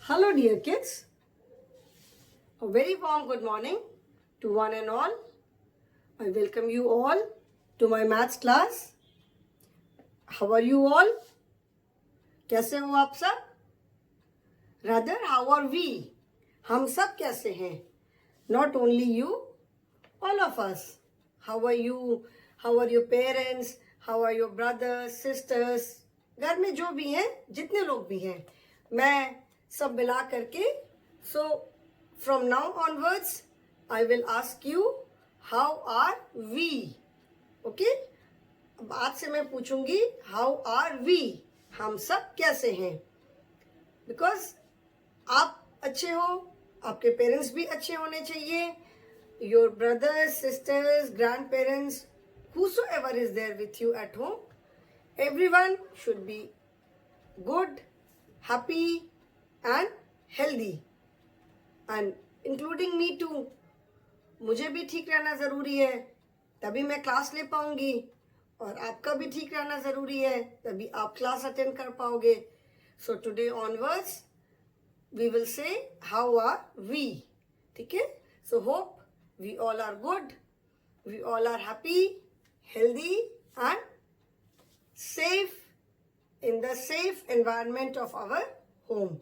Hello, dear kids. A very warm good morning to one and all. I welcome you all to my maths class. How are you all? कैसे हो आप सब? Rather, how are we? हम सब कैसे हैं? Not only you, all of us. How are you? How are your parents? How are your brothers, sisters? घर में जो भी हैं, जितने लोग भी हैं, मैं सब मिला करके so from now onwards I will ask you how are we. Okay? अब आज से मैं पूछूंगी how are we, हम सब कैसे हैं. बिकॉज आप अच्छे हो, आपके पेरेंट्स भी अच्छे होने चाहिए. Your brothers, sisters, grand parents, whosoever is there with you at home, everyone should be good, happy and healthy, and including me too. मुझे भी ठीक रहना ज़रूरी है, तभी मैं क्लास ले पाऊंगी, और आपका भी ठीक रहना ज़रूरी है, तभी आप क्लास अटेंड कर पाओगे. So today onwards we will say how are we. ठीक है? So hope we all are good, we all are happy, healthy and safe in the safe environment of our home.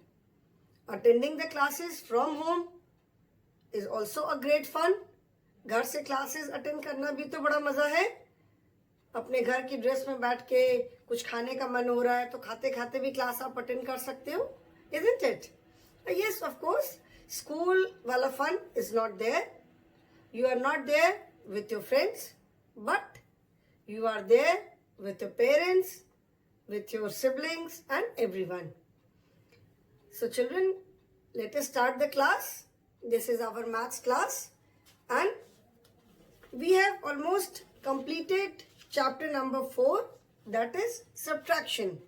Attending the classes from home is also a great fun. घर से classes attend करना भी तो बड़ा मज़ा है. अपने घर की ड्रेस में बैठ के कुछ खाने का मन हो रहा है तो खाते खाते भी क्लास आप अटेंड कर सकते हो. Isn't it? Yes, of course. School wala fun is not there. You are not there with your friends, but you are there with your parents, with your siblings and everyone. So children, let us start the class. This is our maths class and we have almost completed chapter number 4, that is subtraction.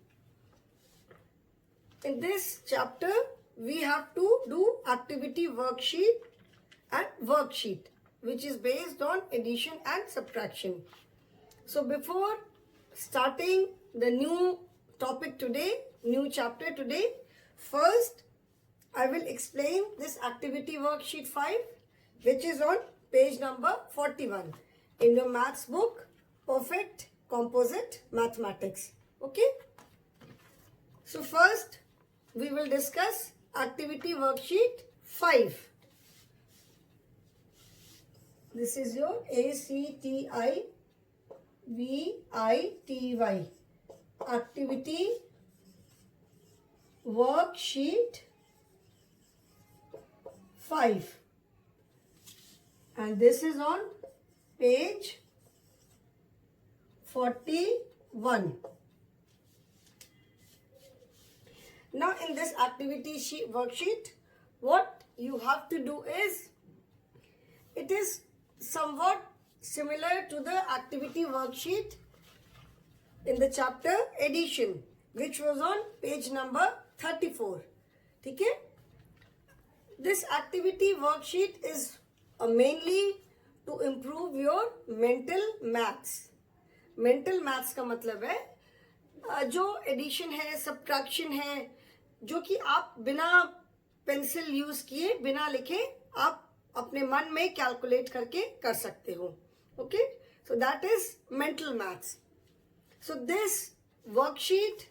In this chapter, we have to do activity worksheet and worksheet, which is based on addition and subtraction. So before starting the new topic today, new chapter today, first I will explain this activity worksheet 5, which is on page number 41 in your maths book, Perfect Composite Mathematics. Okay? So first we will discuss activity worksheet 5. This is your ACTIVITY activity worksheet 5, and this is on page 41. Now in this activity worksheet, what you have to do is, it is somewhat similar to the activity worksheet in the chapter addition, which was on page number 34. ठीक है? This activity worksheet is mainly to improve your mental maths. Mental maths का मतलब है जो addition है, subtraction है, जो कि आप बिना पेंसिल यूज किए, बिना लिखे आप अपने मन में कैलकुलेट करके कर सकते हो. Okay, so that is mental maths. So this worksheet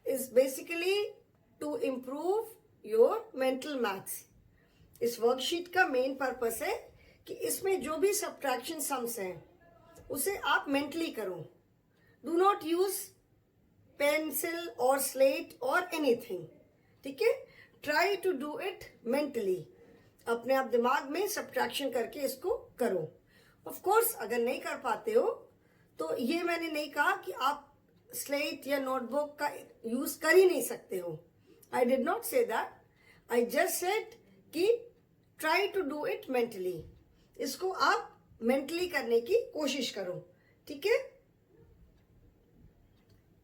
is basically to improve your mental maths. इस वर्कशीट का मेन पर्पस है कि इसमें जो भी सब्ट्रैक्शन सम्स हैं उसे आप मेंटली करो. डू नॉट यूज पेंसिल और स्लेट और एनीथिंग. ठीक है? Try to do it mentally. अपने आप दिमाग में सब्ट्रैक्शन करके इसको करो. ऑफ कोर्स अगर नहीं कर पाते हो तो ये मैंने नहीं कहा कि आप स्लेट या नोटबुक का यूज कर ही नहीं सकते हो. I did not say that. I just said कि try to do it mentally. इसको आप मेंटली करने की कोशिश करो. ठीक है?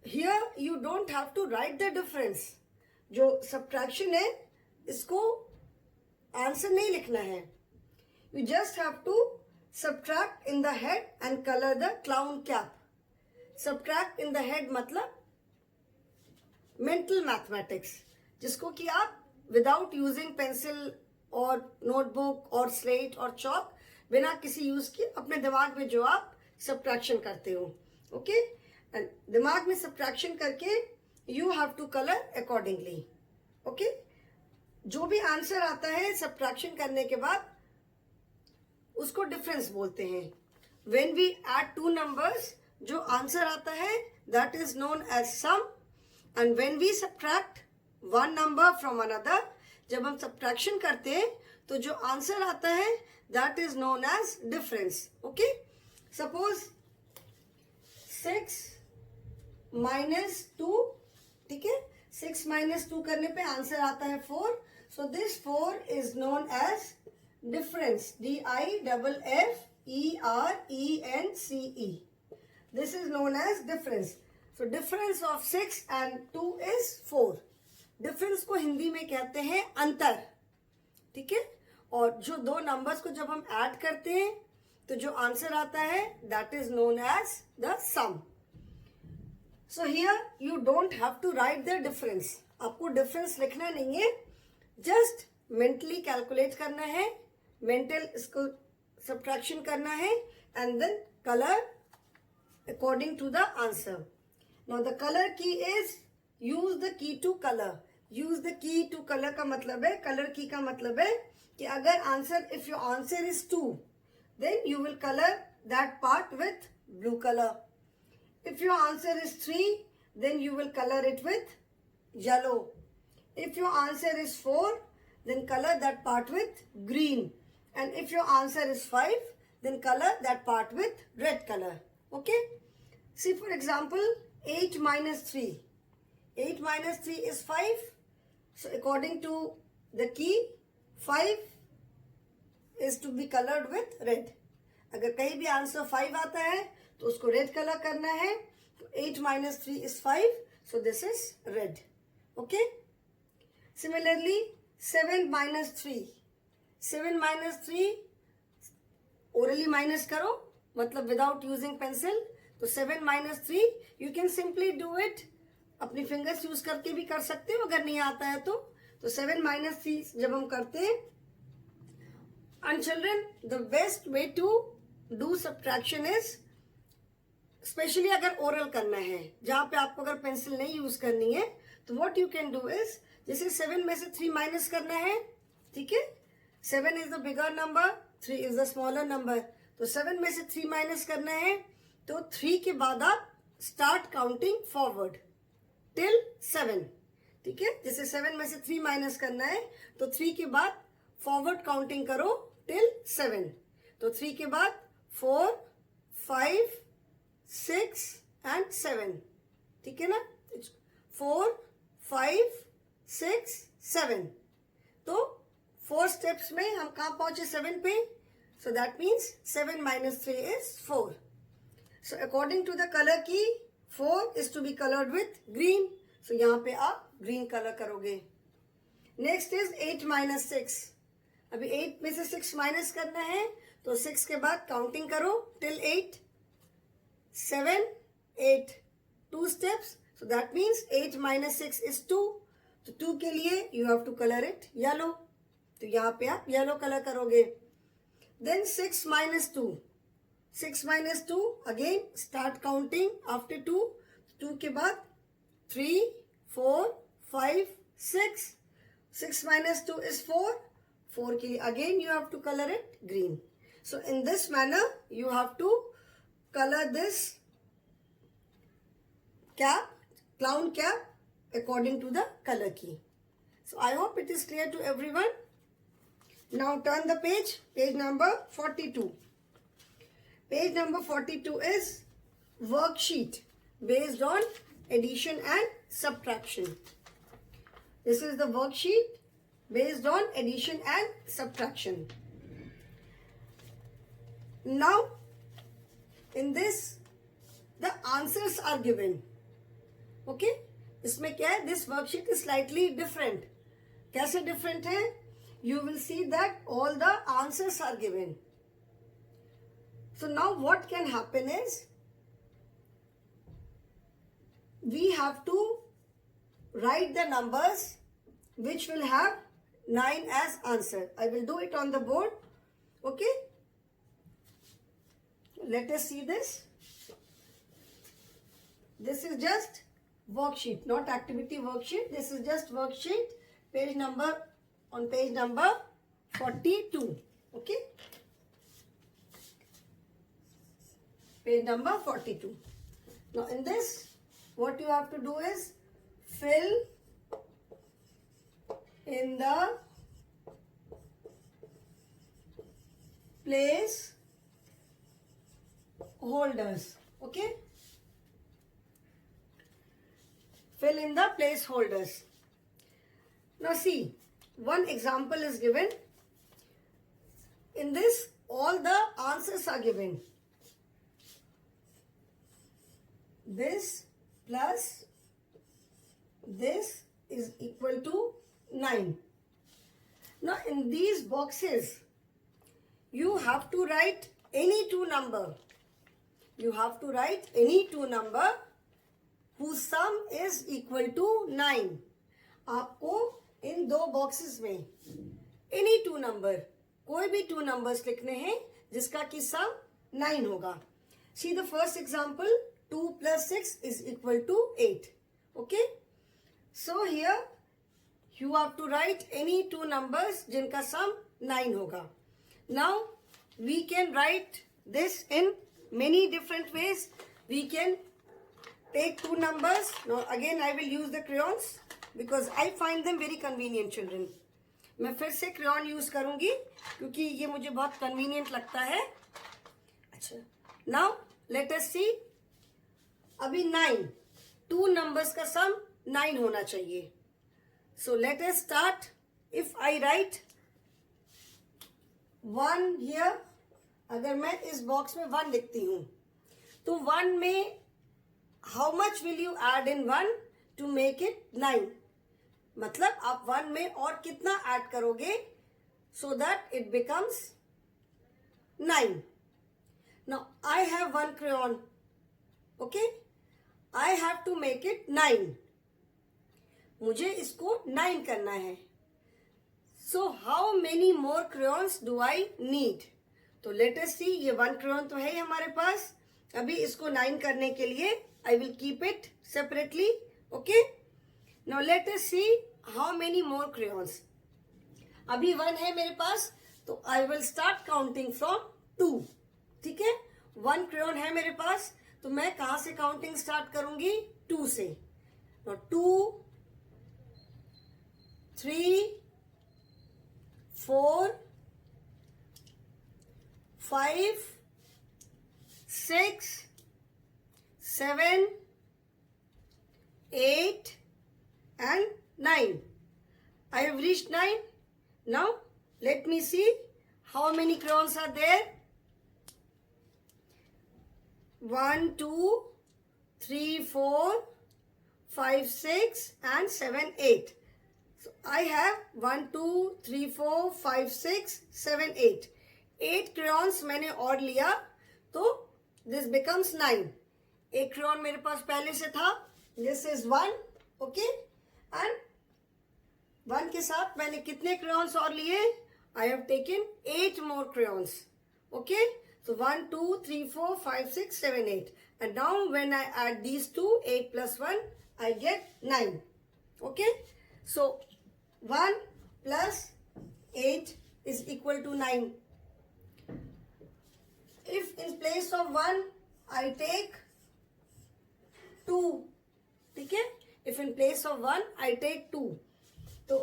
Here you don't have to write the difference. जो subtraction है इसको आंसर नहीं लिखना है. You just have to subtract in the head and color the clown cap. Subtract in the head मतलब mental mathematics, जिसको कि आप विदाउट यूजिंग पेंसिल और नोटबुक और स्लेट और चॉक, बिना किसी यूज के अपने दिमाग में जो आप सब्ट्रैक्शन करते हो. ओके, एंड दिमाग में सब्ट्रैक्शन करके you have to colour accordingly. Okay, जो भी आंसर आता है सब्ट्रैक्शन करने के बाद उसको डिफरेंस बोलते हैं. When we add two numbers, जो आंसर आता है that is known as sum. And when we subtract one number from another, जब हम सब्ट्रैक्शन करते हैं तो जो आंसर आता है that is known age difference. Okay, suppose 6 minus 2, ठीक है, 6 माइनस 2 करने पे आंसर आता है 4. So this 4 is known as difference. DIFFERENCE. This is known as difference. So difference of 6 and 2 is 4. Difference को हिंदी में कहते हैं अंतर. ठीक है, और जो दो नंबर्स को जब हम ऐड करते हैं तो जो आंसर आता है that is known as the sum. So here you don't have to write the difference. आपको difference लिखना नहीं है, just mentally calculate करना है, मेंटल इसको सब्ट्रैक्शन करना है, and then colour according to the answer. Now the colour key is use the key to colour. Use the key to colour का मतलब है, कलर की का मतलब है कि अगर answer, if your answer is 2, then you will colour that part with blue colour. If your answer is 3, then you will colour it with yellow. If your answer is 4, then color that part with green. And if your answer is 5, then color that part with red color. Okay? See, for example, 8 minus 3. 8 minus 3 is 5. So according to the key, 5 is to be colored with red. अगर कहीं भी answer 5 आता है तो उसको red colour करना है. तो 8 minus 3 is 5. So this is red. Okay? Similarly, 7 minus 3. 7 minus 3 orally minus करो, मतलब without using pencil. तो 7 minus 3 you can simply do it. अपनी फिंगर्स यूज करके भी कर सकते हो अगर नहीं आता है तो. 7 minus 3 जब हम करते हैं, and children, the best way to do subtraction is, specially अगर ओरल करना है जहां पे आपको अगर पेंसिल नहीं यूज करनी है, तो what you can do is, जैसे 7 में से 3 माइनस करना है, ठीक है, 7 is the bigger number, 3 is the smaller number. तो 7 में से 3 माइनस करना है, तो 3 के बाद आप स्टार्ट काउंटिंग फॉरवर्ड टिल 7. ठीक है, जैसे 7 में से 3 माइनस करना है तो 3 के बाद फॉरवर्ड काउंटिंग करो टिल 7. तो 3 के बाद 4, 5, 6 एंड 7. ठीक है ना, 4, 5, 6, 7. तो 4 स्टेप्स में हम कहाँ पहुंचे, 7 पे. So that means 7 minus 3 is 4. So according to the colour की 4 is to be colored with green. सो यहाँ पे आप ग्रीन कलर करोगे. Next is 8 minus 6. अभी 8 में से 6 माइनस करना है, तो 6 के बाद काउंटिंग करो till 8, 7, 8, 2 steps. So that means 8 minus 6 is 2. तो 2 के लिए you have to color it yellow. तो यहाँ पे आप yellow कलर करोगे. Then 6 minus 2. 6 minus 2, again start counting after 2. 2 के बाद 3, 4, 5, 6. 6 minus 2 is 4. 4 के लिए again you have to color it green. So in this manner you have to color this cap, clown cap, according to the color key. So I hope it is clear to everyone. Now turn the page, page number 42. Page number 42 is worksheet based on addition and subtraction. This is the worksheet based on addition and subtraction. Now in this the answers are given. Okay, इसमें क्या है, this worksheet is slightly different. कैसे different है? You will see that all the answers are given. So now what can happen is, we have to write the numbers which will have 9 as answer. I will do it on the board. Okay. Let us see this. This is just worksheet, not activity worksheet. This is just worksheet, page number 42. Okay. Page number 42. Now in this, what you have to do is fill in the place holders. Okay. Fill in the placeholders. Now see, one example is given. In this, all the answers are given. This plus this is equal to 9. Now in these boxes, you have to write any two number. You have to write any two number whose sum is equal to 9. आपको इन दो boxes में any two number, कोई भी two numbers लिखने हैं जिसका कि sum 9 होगा. See the first example, 2 plus 6 is equal to 8. Okay. So here you have to write any two numbers जिनका sum 9 होगा. Now we can write this in many different ways. We can take two numbers. Now again I will use the crayons because I find them very convenient, children. मैं फिर से crayon use करूंगी क्योंकि ये मुझे बहुत convenient लगता है. अच्छा. Now let us see. अभी 9, two numbers का sum 9 होना चाहिए. So let us start. If I write 1 here, अगर मैं इस बॉक्स में 1 लिखती हूँ तो 1 में how much will you add in 1 to make it 9? मतलब आप 1 में और कितना ऐड करोगे so that it becomes 9. Now I have 1 crayon. Okay. I have to make it 9. मुझे इसको 9 करना है. So how many more crayons do I need? तो let us see. ये 1 crayon तो है ही हमारे पास. अभी इसको 9 करने के लिए I will keep it separately. Okay. Now let us see how many more crayons. अभी 1 है मेरे पास तो I will start counting from 2. ठीक है. 1 crayon है मेरे पास तो मैं कहाँ से काउंटिंग स्टार्ट करूंगी? 2 से. Now 2, 3, 4, 5, 6, 7, 8 and 9. I have reached 9. Now let me see how many crayons are there. 1, 2, 3, 4, 5, 6 and 7, 8. So I have 1, 2, 3, 4, 5, 6, 7, 8. 8 crayons मैंने और लिया तो this becomes 9. एक crayon मेरे पास पहले से था. This is 1. Okay. And 1 के साथ मैंने कितने crayons और लिए? I have taken 8 more crayons. Okay. So 1, 2, 3, 4, 5, 6, 7, 8. And now when I add these two, 8 plus 1, I get 9. Okay. So 1 plus 8 is equal to 9. If in place of 1, I take 2. ठीक है. If in place of 1, I take 2. तो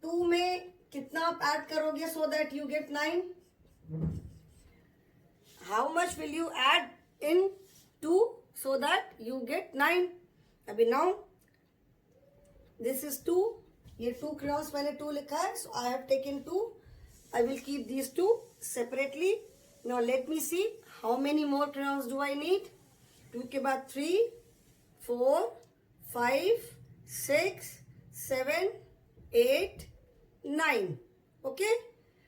2 में कितना आप add करोगे so that you get 9? How much will you add in 2 so that you get 9? अभी now this is 2. ये 2 crayons मैंने 2 लिखा है. So I have taken 2. I will keep these 2 separately. Now let me see how many more crayons do I need. 2 के बाद 3, 4, 5, 6, 7, 8, 9. Okay.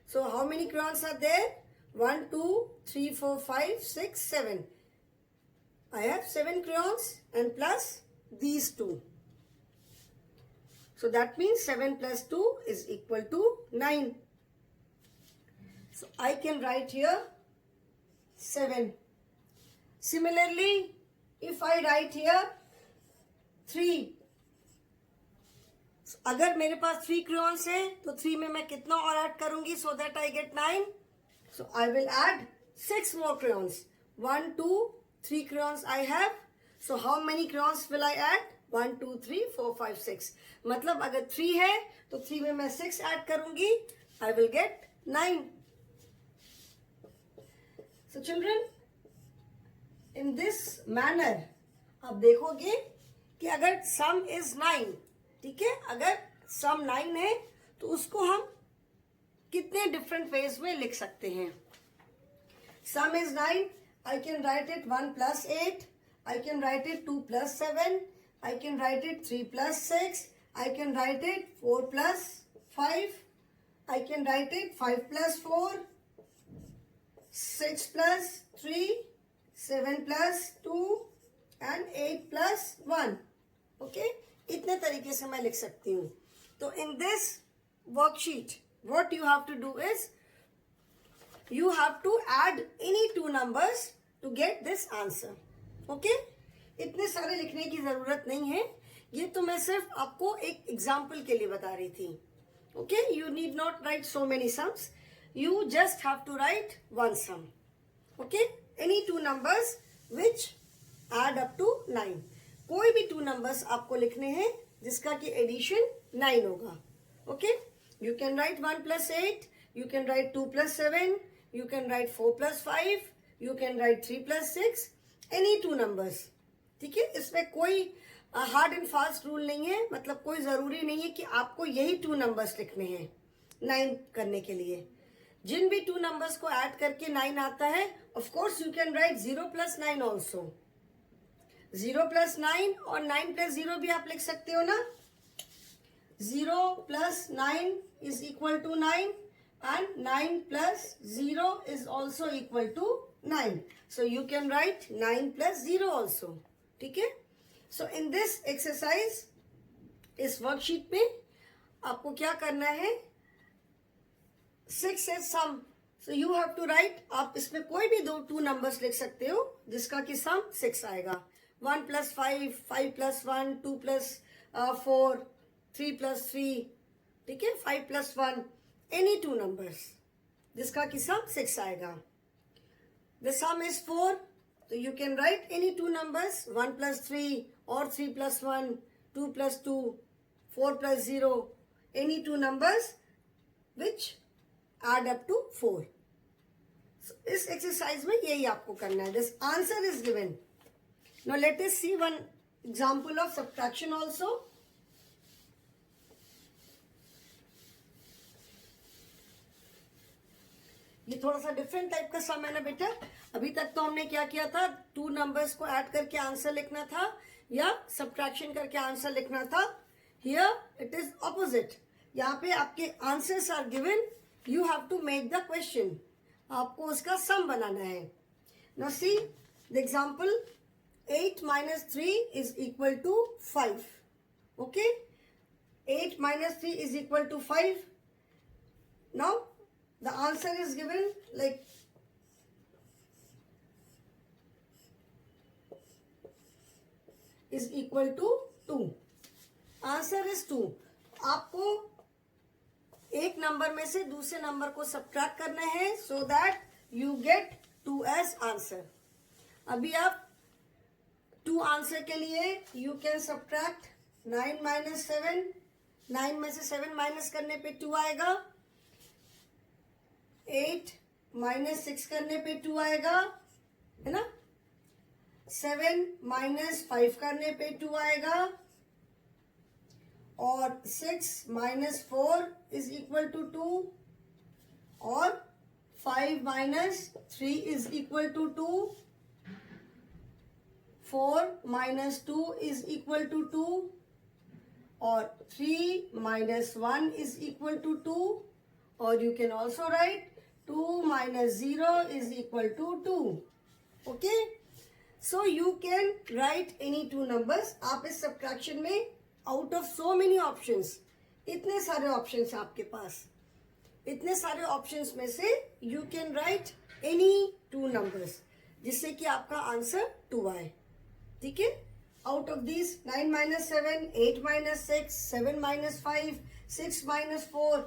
So how many crayons are there? 1, 2, 3, 4, 5, 6, 7. I have 7 crayons and plus these 2. So that means 7 plus 2 is equal to 9. So I can write here 7. Similarly, if I write here 3, so अगर मेरे पास 3 crayons है तो 3 में मैं कितना और add करूंगी so that I get 9? So I will add 6 more crayons. 1, 2, 3 crayons I have. So how many crayons will I add? 1, 2, 3, 4, 5, 6. मतलब अगर 3 है तो 3 में मैं 6 ऐड करूंगी. I will get 9. So children, in this manner आप देखोगे कि अगर sum is 9, ठीक है, अगर sum 9 है तो उसको हम कितने different ways में लिख सकते हैं. Sum is 9. I can write it 1 plus 8. I can write it 2 plus 7. I can write it 3 plus 6. I can write it 4 plus 5. I can write it 5 plus 4. 6 plus 3. 7 plus 2. And 8 plus 1. Okay? इतने तरीके से मैं लिख सकती हूँ. तो in this worksheet, what you have to do is, you have to add any two numbers to get this answer. Okay? इतने सारे लिखने की जरूरत नहीं है. ये तो मैं सिर्फ आपको एक एग्जाम्पल के लिए बता रही थी. Okay? You need not write so many sums. You just have to write one sum. Okay? Any two numbers which add up to 9. कोई भी two numbers आपको लिखने हैं जिसका कि एडिशन 9 होगा. Okay? You can write 1 plus 8. You can write 2 plus 7. You can write 4 plus 5. You can write 3 plus 6. Any two numbers. ठीक है, इसमें कोई हार्ड एंड फास्ट रूल नहीं है. मतलब कोई जरूरी नहीं है कि आपको यही 2 नंबर्स लिखने हैं 9 करने के लिए. जिन भी 2 नंबर्स को ऐड करके 9 आता है, of course you can write 0 plus 9 also. 0 plus 9 और 9 plus 0 भी आप लिख सकते हो ना. 0 plus 9 is equal to 9 and 9 plus 0 is also equal to 9. So you can write 9 plus 0 also. ठीक है. So in this exercise, इस वर्कशीट में आपको क्या करना है, 6 is sum. So you have to write, आप इसमें कोई भी 2 numbers लिख सकते हो जिसका कि sum 6 आएगा. 1 plus 5, 5 plus 1, 2 plus 4, 3 plus 3, ठीक है, 5 plus 1, any 2 numbers जिसका कि sum 6 आएगा. The sum is 4, so you can write any 2 numbers, 1 plus 3 or 3 plus 1, 2 plus 2, 4 plus 0, any 2 numbers which add up to 4. So इस exercise में यही आपको करना है. This answer is given. Now let us see one example of subtraction also. ये थोड़ा सा different type का सम है ना बेटा. अभी तक तो हमने क्या किया था, 2 नंबर्स को ऐड करके आंसर लिखना था या सब्ट्रैक्शन करके आंसर लिखना था. Here it is opposite. यहाँ पे आपके answers are given, you have to make the question. आपको उसका सम बनाना है. Now see the example. 8 minus 3 is equal to 5. Okay? 8 minus 3 is equal to 5. Now the answer is given like is equal to 2. Answer is 2. आपको एक number में से दूसरे number को सब्ट्रैक्ट करना है so that you get 2 as answer. अभी आप 2 आंसर के लिए you can subtract 9 minus 7. 9 में से 7 माइनस करने पे 2 आएगा. 8 minus 6 करने पे 2 आएगा, है ना. 7 minus 5 करने पे 2 आएगा. और 6 minus 4 is equal to 2. और 5 minus 3 is equal to 2. 4 minus 2 is equal to 2. और 3 minus 1 is equal to 2. Or you can also write 2 minus 0 is equal to 2. Okay? So you can write any 2 numbers. आप इस subtraction में out of so many options, इतने सारे options आपके पास, इतने सारे options में से you can write any 2 numbers जिससे कि आपका आंसर 2 आए. ठीक है. Out of this 9 minus 7, 8 minus 6, 7 minus 5, 6 minus 4,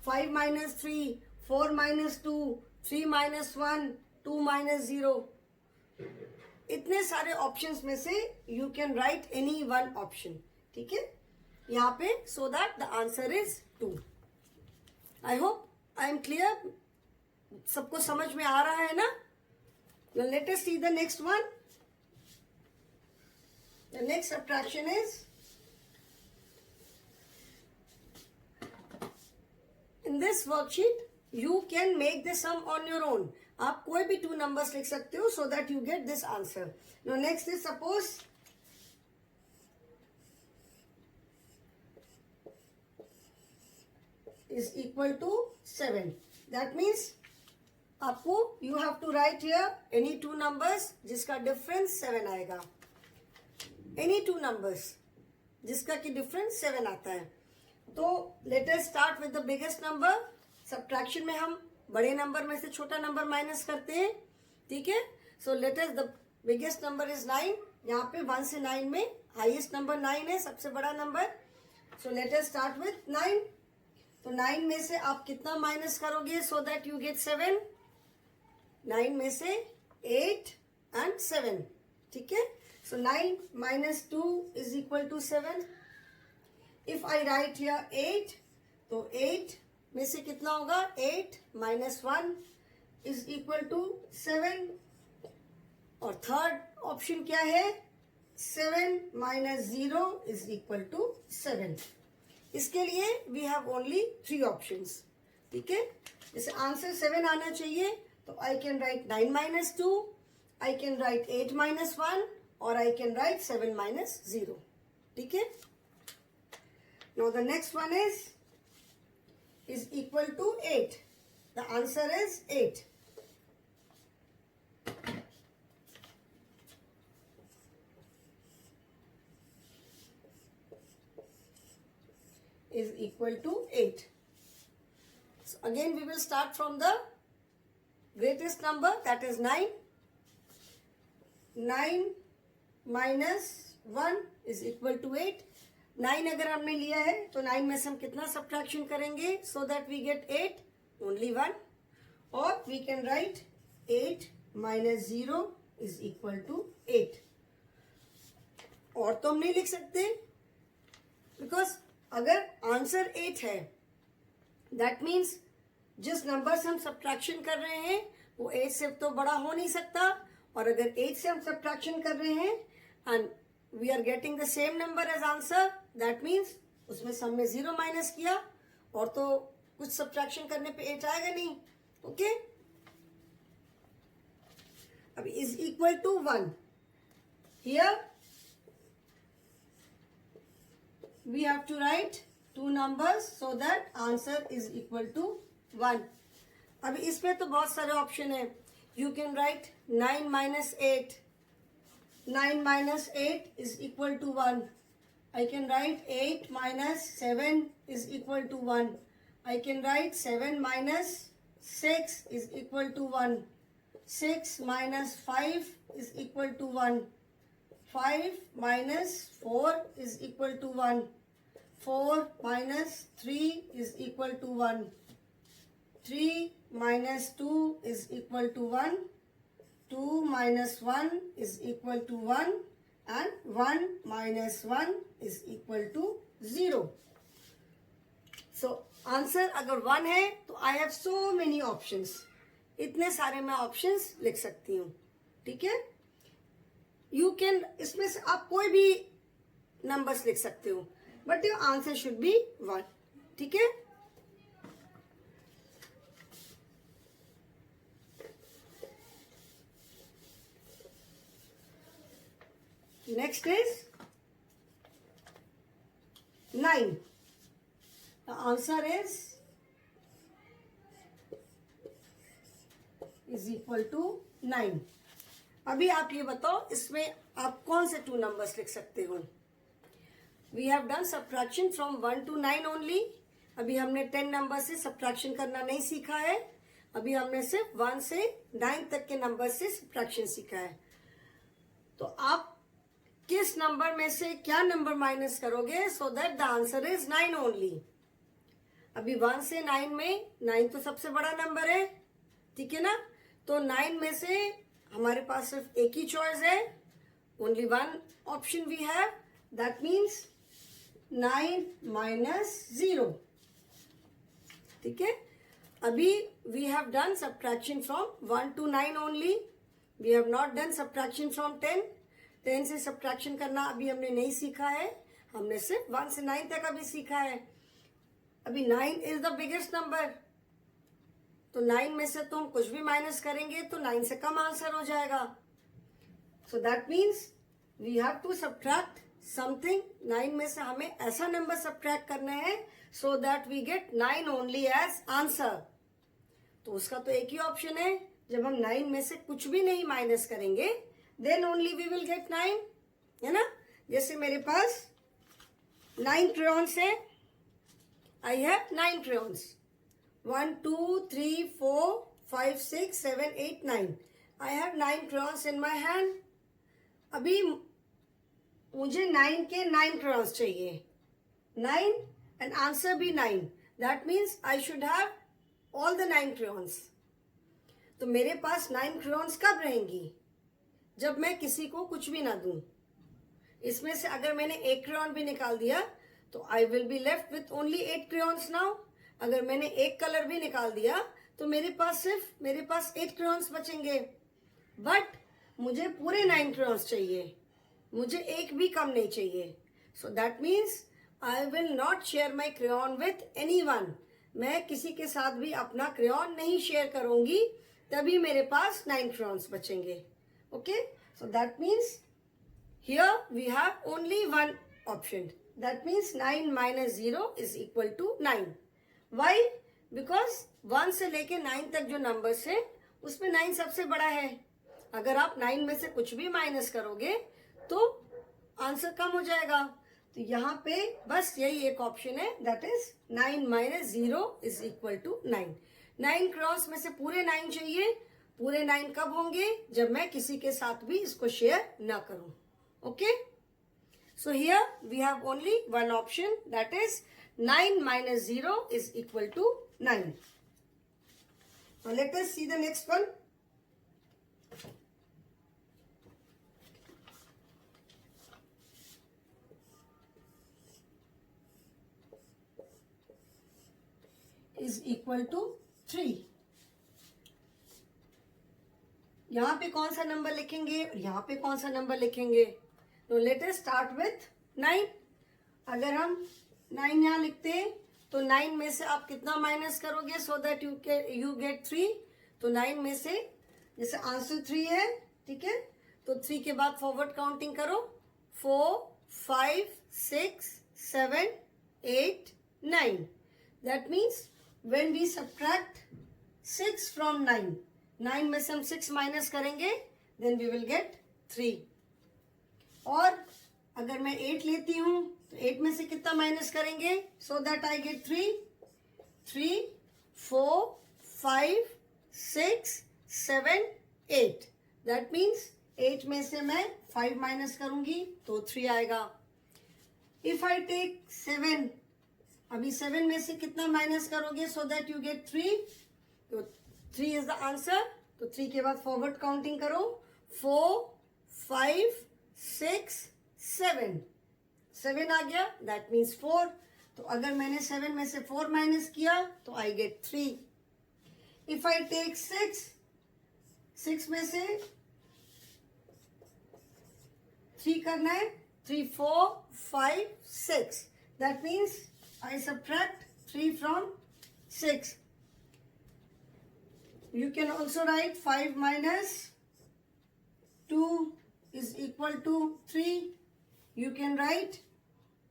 5 minus 3, 4 minus 2, 3 minus 1, 2 minus 0. इतने सारे ऑप्शंस में से you can write any one option. ठीक है. यहाँ पे so that the answer is 2. I hope I am clear. सबको समझ में आ रहा है ना? Let us see the next one. The next subtraction is, in this worksheet you can make the sum on your own. आप कोई भी 2 numbers लिख सकते हो so that you get this answer. Now next is, suppose is equal to 7. That means आपको you have to write here any 2 numbers जिसका difference 7 आएगा. Any 2 numbers जिसका की डिफरेंस 7 आता है. तो let us start with the biggest number. Subtraction में हम बड़े नंबर में से छोटा नंबर माइनस करते हैं. ठीक है. So let us, the biggest number is 9. यहाँ पे 1 से 9 में हाईएस्ट नंबर 9 है, सबसे बड़ा number. So let us start with 9. तो 9 में से आप कितना माइनस करोगे सो दैट यू गेट 7? 9 में से 8 एंड 7. ठीक है. So 9 minus 2 is equal to 7. If I write here 8, तो 8 में से कितना होगा? 8 minus 1 is equal to 7. और थर्ड ऑप्शन क्या है? 7 minus 0 is equal to 7. इसके लिए we have only 3 options. ठीक है. जैसे आंसर 7 आना चाहिए तो I can write 9 minus 2, I can write 8 minus 1, or I can write 7 minus 0. ठीक है. Now the next one is equal to 8. The answer is 8. Is equal to 8. So again we will start from the greatest number, that is 9. 9 minus 1 is equal to 8. 9 अगर हमने लिया है तो 9 में से हम कितना सब्ट्रैक्शन करेंगे so that we get 8? Only 1. और we can write 8 minus 0 is equal to 8. और तो हम नहीं लिख सकते because अगर आंसर 8 है that means जिस नंबर से हम सब्ट्रैक्शन कर रहे हैं वो 8 से तो बड़ा हो नहीं सकता. और अगर 8 से हम सब्ट्रैक्शन कर रहे हैं and we are getting the same number as answer, that means उसमें सम में 0 माइनस किया और तो कुछ सब्ट्रैक्शन करने पे 8 आएगा नहीं. ओके. अब is equal to 1. Here we have to write 2 numbers so that answer is equal to 1. अब इसमें तो बहुत सारे ऑप्शन है. You can write 9 minus 8. 9 minus 8 is equal to 1. I can write 8 minus 7 is equal to 1. I can write 7 minus 6 is equal to 1. 6 minus 5 is equal to 1. 5 minus 4 is equal to 1. 4 minus 3 is equal to 1. 3 minus 2 is equal to 1. 2 minus 1 is equal to 1. And 1 minus 1 is equal to 0. So, answer अगर 1 है तो I have so many options. इतने सारे मैं options लिख सकती हूँ. ठीक है. You can, इसमें से आप कोई भी numbers लिख सकते हो. But your answer should be 1. ठीक है. Next is 9. The answer is equal to 9. अभी आप ये बताओ इसमें आप कौन से 2 numbers लिख सकते हो. We have done subtraction from 1 to 9 only. अभी हमने 10 नंबर से सब्ट्रैक्शन करना नहीं सीखा है. अभी हमने सिर्फ 1 से 9 तक के नंबर से सब्ट्रैक्शन सीखा है. तो आप किस नंबर में से क्या नंबर माइनस करोगे so that the answer is 9 only. अभी 1 से 9 में 9 तो सबसे बड़ा नंबर है, ठीक है ना. तो 9 में से हमारे पास सिर्फ एक ही चॉइस है. Only one option we have, that means 9 minus 0. ठीक है. अभी we have done subtraction from 1 to 9 only. We have not done subtraction from 10. 10 से सब्ट्रैक्शन करना अभी हमने नहीं सीखा है. हमने सिर्फ 1 से 9 तक अभी सीखा है. अभी 9 इज द बिगेस्ट नंबर. तो 9 में से तो हम कुछ भी माइनस करेंगे तो 9 से कम आंसर हो जाएगा. So that means we have to subtract something. 9 में से हमें ऐसा नंबर सब्ट्रैक्ट करना है so that we get 9 only as answer. तो उसका तो एक ही ऑप्शन है. जब हम 9 में से कुछ भी नहीं माइनस करेंगे then only we will get 9, है ना. जैसे मेरे पास 9 crayons है. I have 9 crayons. 1 2 3 4 5 6 7 8 9. I have 9 crayons in my hand. अभी मुझे 9 के 9 crayons चाहिए. 9 and आंसर भी 9. That means I should have all the 9 crayons. तो मेरे पास 9 crayons कब रहेंगी? जब मैं किसी को कुछ भी ना दूं. इसमें से अगर मैंने एक crayon भी निकाल दिया तो I will be left with only 8 crayons now. अगर मैंने एक कलर भी निकाल दिया तो मेरे पास 8 crayons बचेंगे. बट मुझे पूरे 9 crayons चाहिए. मुझे एक भी कम नहीं चाहिए. सो that means I will not share my crayon with anyone. मैं किसी के साथ भी अपना क्रेयॉन नहीं शेयर करूंगी. तभी मेरे पास 9 crayons बचेंगे. Okay. So that means here we have only one option. That means 9 minus 0 is equal to 9. Why? Because 1 से लेके 9 तक जो नंबर्स है उसमें 9 सबसे बड़ा है. अगर आप 9 में से कुछ भी माइनस करोगे तो आंसर कम हो जाएगा. तो यहाँ पे बस यही एक ऑप्शन है, that is 9 minus 0 is equal to 9. 9 crayons में से पूरे 9 चाहिए. पूरे 9 कब होंगे? जब मैं किसी के साथ भी इसको शेयर ना करूं. Okay. So here we have only one option, that is 9 minus 0 is equal to 9. Now let us see the next one. Is equal to 3. यहाँ पे कौन सा नंबर लिखेंगे और यहाँ पे कौन सा नंबर लिखेंगे? तो लेट अस स्टार्ट विथ 9. अगर हम 9 यहाँ लिखते हैं तो 9 में से आप कितना माइनस करोगे सो दैट यू गेट 3. तो 9 में से जैसे आंसर 3 है, ठीक है, तो 3 के बाद फॉरवर्ड काउंटिंग करो. 4 5 6 7 8 9. That means when we subtract 6 from 9, 9 में से हम 6 माइनस करेंगे then we will get 3. और अगर मैं 8 लेती हूँ तो 8 में से कितना माइनस करेंगे so that I get 3. 3 4 5 6 7 8. that means 8 में से मैं 5 माइनस करूंगी तो 3 आएगा. If I take 7, अभी 7 में से कितना माइनस करोगे सो दैट यू गेट 3. तो 3 इज द आंसर. तो 3 के बाद फॉरवर्ड काउंटिंग करो. 4 5 6 7. 7 आ गया, दैट मीन्स 4. तो अगर मैंने 7 में से 4 माइनस किया तो I get 3. If I take 6 में से 3 करना है. 3 4 5 6. That means I subtract 3 from 6. You can also write 5 minus 2 is equal to 3. You can write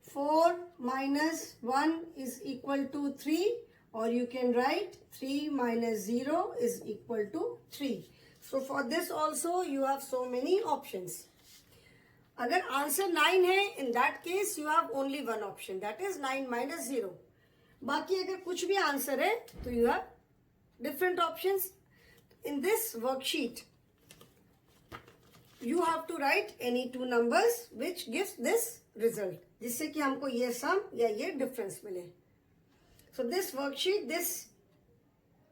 4 minus 1 is equal to 3, or you can write 3 minus 0 is equal to 3. So for this also you have so many options. अगर answer 9 है, in that case you have only one option, that is 9 minus 0. बाकी अगर कुछ भी answer है तो you have different options. In this worksheet you have to write any two numbers which gives this result, जिससे कि हमको ये sum या ये difference मिले. So this worksheet, this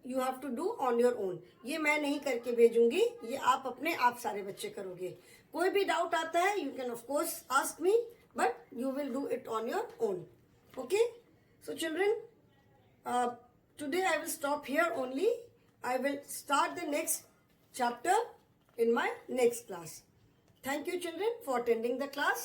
you have to do on your own. ये मैं नहीं करके भेजूंगी, ये आप अपने आप सारे बच्चे करोगे. कोई भी डाउट आता है you can of course ask me, but you will do it on your own. Okay? So children, today I will stop here only. I will start the next chapter in my next class. Thank you children for attending the class.